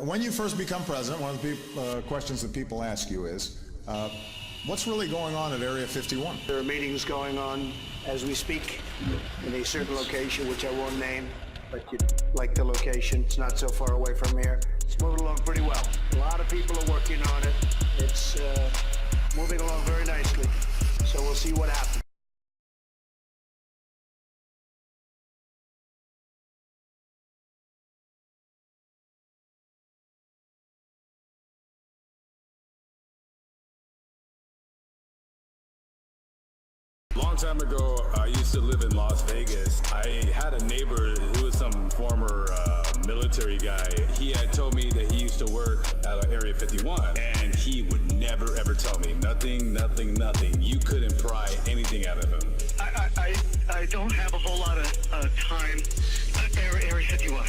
When you first become president, one of the questions that people ask you is, what's really going on at Area 51? There are meetings going on as we speak in a certain location, which I won't name, but you'd like the location. It's not so far away from here. It's moving along pretty well. A lot of people are working on it. It's moving along very nicely. So we'll see what happens. Long time ago, I used to live in Las Vegas. I had a neighbor who was some former military guy. He had told me that he used to work at Area 51, and he would never ever tell me nothing. You couldn't pry anything out of him. I don't have a whole lot of time. Area 51.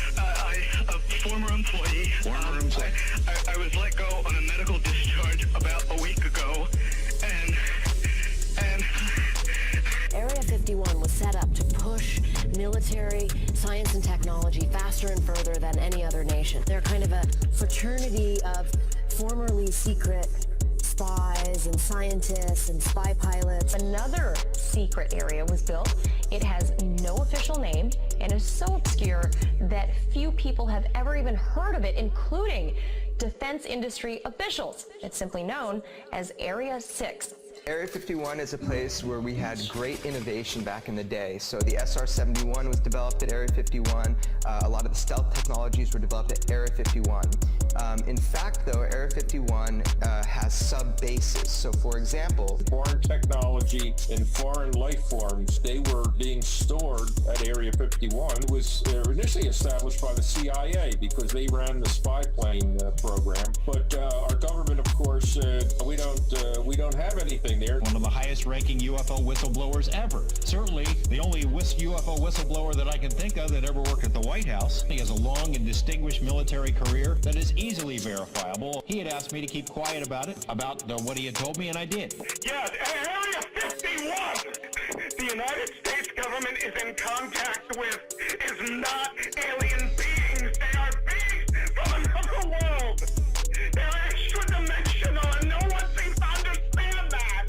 A former employee. I was let go on a medical discharge about a week ago, and Area 51 was set up to push military, science, and technology faster and further than any other nation. They're kind of a fraternity of formerly secret spies and scientists and spy pilots. Another secret area was built. It has no official name and is so obscure that few people have ever even heard of it, including defense industry officials. It's simply known as Area 6. Area 51 is a place where we had great innovation back in the day. So the SR-71 was developed at Area 51. A lot of the stealth technologies were developed at Area 51. In fact, though, Area 51 has sub-bases. So, for example, foreign technology and foreign life forms, they were being stored at Area 51. It was initially established by the CIA because they ran the spy plane program. But our government, of course, we don't have anything there. One of the highest-ranking UFO whistleblowers ever. Certainly, the only UFO whistleblower that I can think of that ever worked at the White House. He has a long and distinguished military career that is easily verifiable. He had asked me to keep quiet about it, about what he had told me, and I did. yeah, Area 51. The United States government is in contact with is not alien beings. They are beings from another world. They're extra-dimensional, and no one seems to understand that.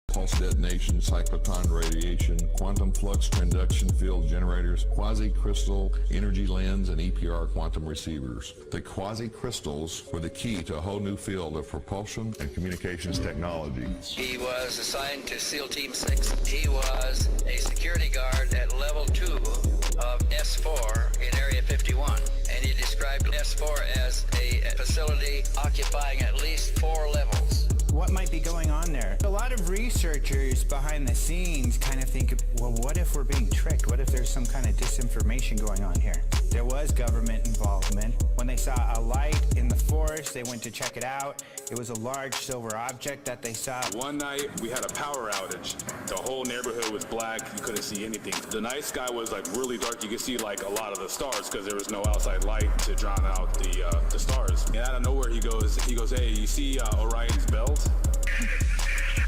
Pulse detonation, cyclotron radiation, quantum flux transduction field generators, quasi-crystal energy lens, and EPR quantum receivers. The quasi-crystals were the key to a whole new field of propulsion and communications technology. He was assigned to SEAL Team 6. He was a security guard at level 2 of S4 in Area 51, and he described S4 as a facility occupying at least 4 levels. What might be going on there? A lot of researchers behind the scenes kind of think, well, what if we're being tricked? What if there's some kind of disinformation going on here? There was government involvement. When they saw a light in the forest, Force. They went to check it out. It was a large silver object that they saw. One night we had a power outage. The whole neighborhood was black. You couldn't see anything. The night sky was like really dark. You could see like a lot of the stars because there was no outside light to drown out the stars. And out of nowhere he goes, hey, you see Orion's belt?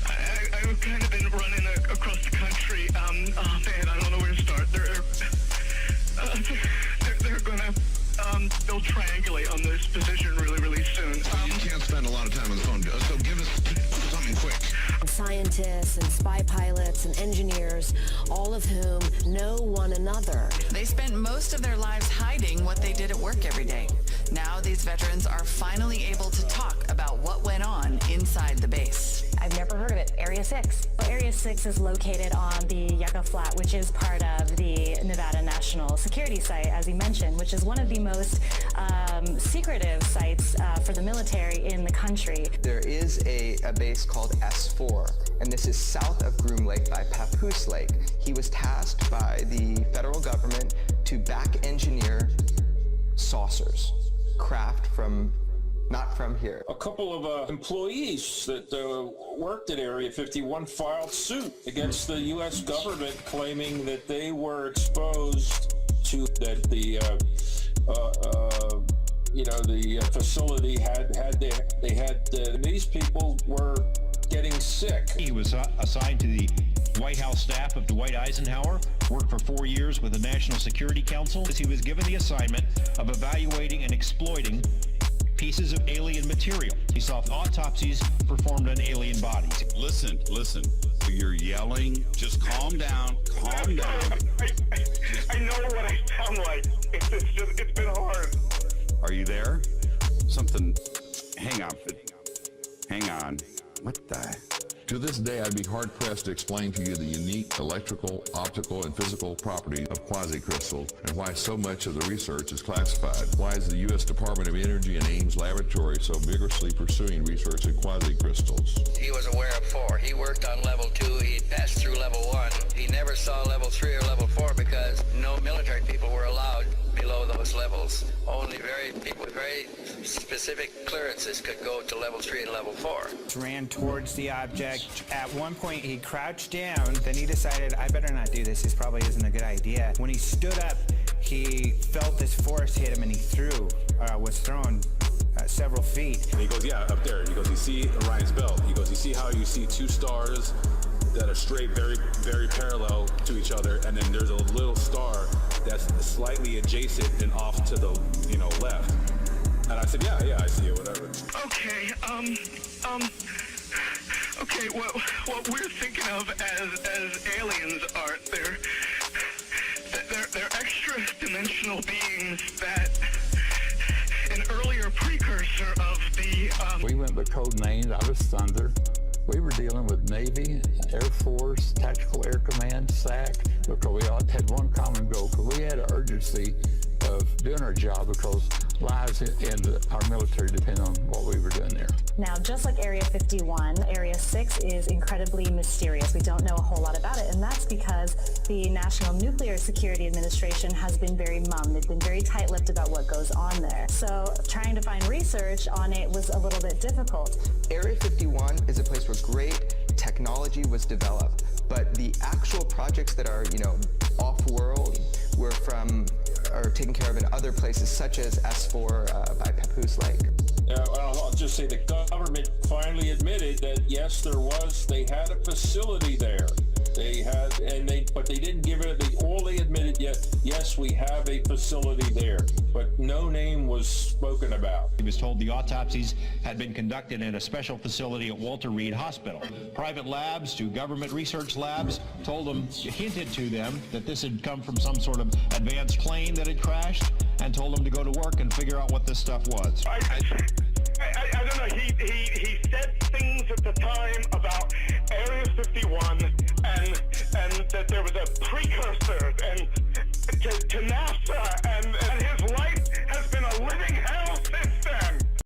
I've kind of been running across the country. Man, I don't know where to start. They're gonna they'll triangulate on this position really soon. You can't spend a lot of time on the phone, so give us something quick. Scientists and spy pilots and engineers, all of whom know one another. They spent most of their lives hiding what they did at work every day. Now these veterans are finally able to talk about what went on inside the base. I've never heard of it. Area 6. Area 6 is located on the Yucca Flat, which is part of the Nevada National Security Site, as you mentioned, which is one of the most secretive sites for the military in the country. There is a base called S4, and this is south of Groom Lake by Papoose Lake. He was tasked by the federal government to back engineer saucers, craft from not from here. A couple of employees that worked at Area 51 filed suit against the U.S. government, claiming that they were exposed to that the facility these people were getting sick. He was assigned to the White House staff of Dwight Eisenhower, worked for 4 years with the National Security Council. He was given the assignment of evaluating and exploiting pieces of alien material. He saw autopsies performed on alien bodies. Listen. You're yelling. Just calm down. Calm down. I know what I sound like. It's been hard. Are you there? Something. Hang on. What the? To this day, I'd be hard-pressed to explain to you the unique electrical, optical, and physical properties of quasicrystal and why so much of the research is classified. Why is the U.S. Department of Energy and Ames Laboratory so vigorously pursuing research in quasicrystals? He was aware of 4. He worked on level 2. He passed through level 1. He never saw level 3 or level 4 because no military people were allowed below those levels. Only people with very specific clearances could go to level 3 and level 4. Ran towards the object. At one point, he crouched down. Then he decided, I better not do this. This probably isn't a good idea. When he stood up, he felt this force hit him, and he was thrown several feet. And he goes, yeah, up there. He goes, you see Orion's belt. He goes, you see how you see 2 stars that are straight, very, very parallel to each other, and then there's a little star that's slightly adjacent and off to the, left. And I said, yeah, I see it, whatever. Okay, what we're thinking of as aliens are they're extra dimensional beings that an earlier precursor of the We went by code names. I was Thunder. We were dealing with Navy, Air Force, Tactical Air Command, SAC, because we all had one common goal, because we had an urgency of doing our job because lives in our military depend on what we were doing there. Now, just like Area 51, Area 6 is incredibly mysterious. We don't know a whole lot about it, and that's because the National Nuclear Security Administration has been very mum. They've been very tight-lipped about what goes on there. So trying to find research on it was a little bit difficult. Area 51 is a place where great technology was developed, but the actual projects that are, off-world are taken care of in other places, such as S4 by Papoose Lake. I'll just say the government finally admitted that yes, they had a facility there. But they didn't give it. All they admitted, yes, we have a facility there, but no name was spoken about. He was told the autopsies had been conducted in a special facility at Walter Reed Hospital. Private labs to government research labs hinted to them that this had come from some sort of advanced plane that had crashed, and told them to go to work and figure out what this stuff was. I don't know. He said things at the time about Area 51 and that there was a precursor, and to now